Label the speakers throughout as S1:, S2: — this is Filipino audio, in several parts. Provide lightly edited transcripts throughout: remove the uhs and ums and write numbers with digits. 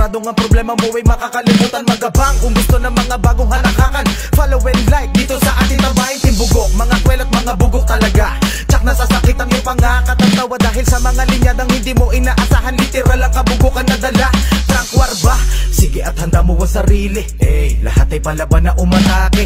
S1: Siguradong ang problema mo ay makakalimutan magabang. Kung gusto ng mga bagong halakakan, follow and like dito sa ating tambahin Timbugok. Mga kwel at mga bugok talaga, tsak nasasakit ang iyong pangakat at tawa dahil sa mga linyadang hindi mo inaasahan. Literal ang kabugukan na dala. Frank Warba, sige at handa mo ang sarili. Lahat ay palaban na umatake.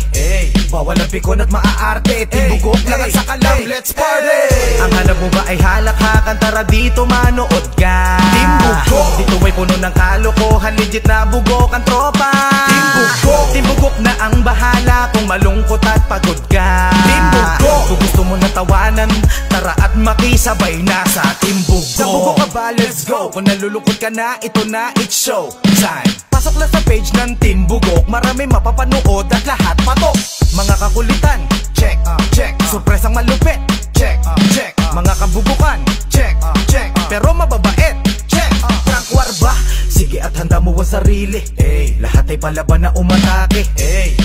S1: Bawal ang pikon at maaarte. Timbugok lang at sakalam, let's party. Ang hanap mo ba ay halakhakan? Tara dito manood ka. Timbugok, dito ay puno ng kalokohan. Legit na bugok ang tropa. Timbugok, timbugok na ang bahala kung malungkot at pagod ka. Timbugok, kung gusto mo na tawanan, tara at makisabay na sa Timbugok. Sa bugok ka ba, let's go. Kung nalulungkot ka na, ito na, it's show time. Pasok lang sa page ng Timbugok, marami mapapanood at lahat patok. Mga kakulitan, check, check. Surpresang malupit, check, check. Mga kabubukan, check, check. Pero mababait, check. Frank Warba, sige at handa mo ang sarili. Lahat ay palaban na umatake.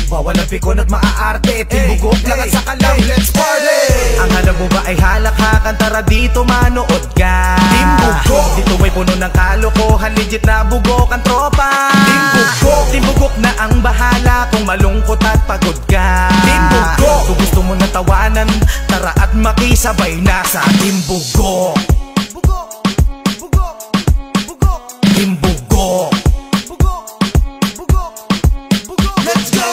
S1: Bawal ang pikon at maaarte. Timbugok lang at sakalam, let's party. Ang hanap mo ba ay halakhakan? Tara dito manood ka. Timbugok, dito ay puno ng kalokohan. Legit na bugok ang tropa. Timbugok, timbugok na ang bahala kung malungkot at pagod ka. Timbugok, kung gusto mo na tawanan, tara at makisabay na sa Timbugok. Timbugok, let's go!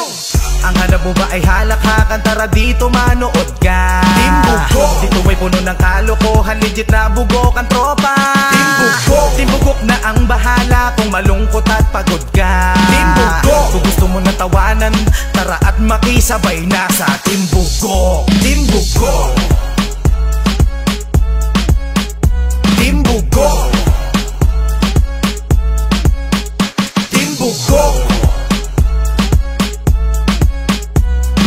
S1: Ang hanap mo ba ay halakhakan? Tara dito manood ka. Timbugok, dito ay puno ng kalokohan. Legit na bugok ang tropa. Timbugok, timbugok na ang bahala kung malungkot at pagod ka. Timbugok, kung gusto mo na tawanan, tara at makisabay na sa Timbugok. Timbugok, Timbugok, Timbugok,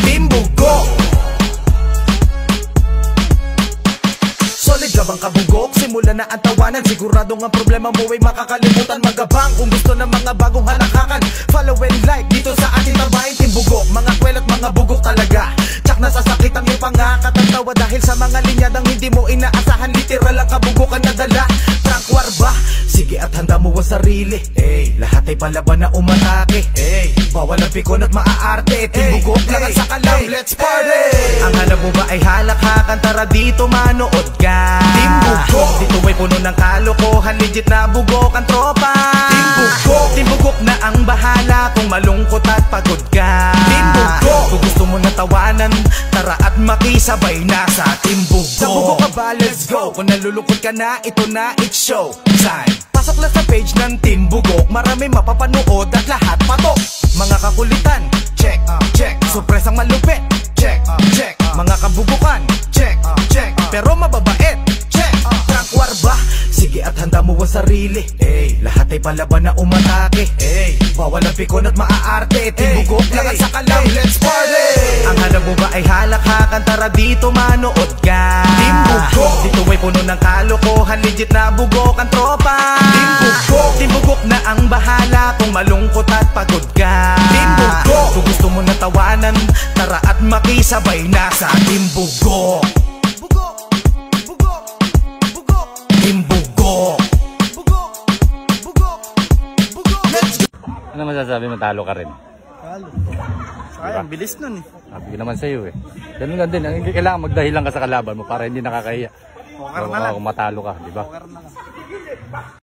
S1: Timbugok. Solid ka bang kabugok? Simula na ang tawanan. Siguradong ang problema mo ay makakalimutan magabang. Kung gusto ng mga bagong halakakan, follow and like dito sa ating tambahin Timbugok. Mga kwel at mga bugok talaga, tsak nasasakit ang iyong pangakat at tawa dahil sa mga linyadang hindi mo inaasahan. Literal ang kabugukan na dala. Frank Warba, sige at handa mo ang sarili. Lahat ay palaban na umatake. Bawal ang pikon at maaarte. Timbugok lang at sakalam, let's party. Ang hanap mo ba ay halakhakan? Tara dito manood ka. Timbugok, dito ay puno ng kalokohan. Legit na bugok ang tropa. Timbugok, timbugok na ang bahala kung malungkot at pagod ka. Timbugok, kung gusto mo na tawanan, tara at makisabay na sa Timbugok. Sa bugok ka ba, let's go. Kung nalulungkot ka na, ito na, it's show time. Pasok lang sa page ng Timbugok, marami mapapanood at lahat patok. Mga kakulitan, check, check. Surpresang malupit, check, check. Mga kabubukan, check, check. Pero mababait, check. Frank Warba, sige at handa mo ang sarili. Lahat ay palaban na umatake. Bawal ang pikon at maaarte. Timbugok lang at sakalam, let's party. Ang hanap mo ba ay halakhakan? Tara dito manood ka. Timbugok, dito ay puno ng kalokohan. Legit na bugok ang tropa. Timbugok, timbugok na ang bahala kung malungkot at pagod ka. Timbugok, kung gusto mo na tawanan, tara at makisabay na sa Timbugok. Timbugok, let's go!
S2: Ano masasabi mo, talo ka rin?
S3: Talo. Sayang, bilis nun eh.
S2: Sabi ko naman sa'yo eh. Ganun lang din, kailangan magdahilan ka sa kalaban mo para hindi nakakahiya.
S3: Poker na lang.
S2: Kung matalo ka, di ba?
S3: Poker na lang.